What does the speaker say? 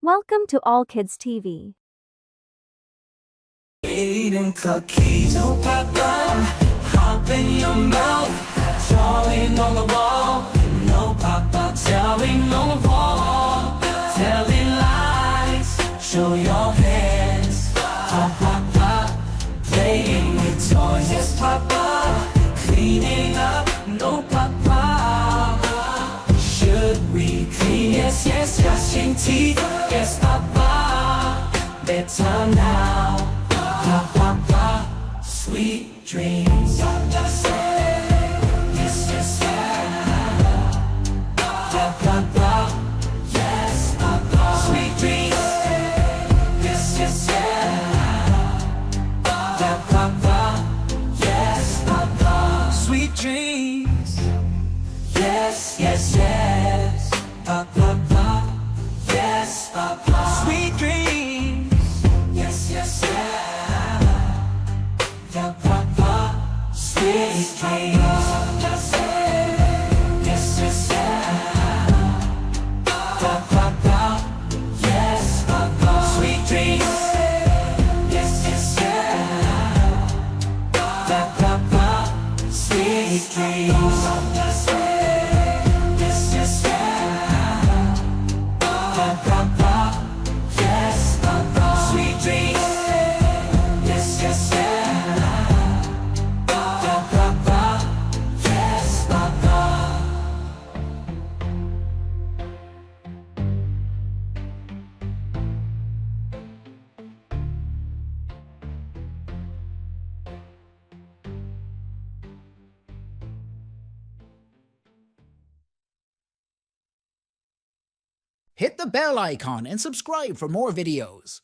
Welcome to All Kids TV. Eating cookies, no papa, hop in your mouth, drawing on the wall, no papa, telling on the wall, telling lies, show your hands, papa, playing with toys, yes papa, cleaning up, no papa, should we clean, yes, yes, brushing teeth, yes papa, bedtime now. Papa, sweet dreams. Yes, yes, yeah. Papa, yes, Papa, sweet dreams. Yes, yes, yeah. Papa, yes, Papa, sweet dreams. Yes, yes, yes. Papa, yes, Papa, sweet dreams. Yes, yes, yeah. Papa, sweet dreams. Yes, yes, yeah. Papa, yes, Papa, sweet dreams. Yes, yes, yeah. Papa, sweet dreams. Yes, yes, yeah. Papa, yes, Papa, sweet dreams. Yes, yes, yeah. Hit the bell icon and subscribe for more videos.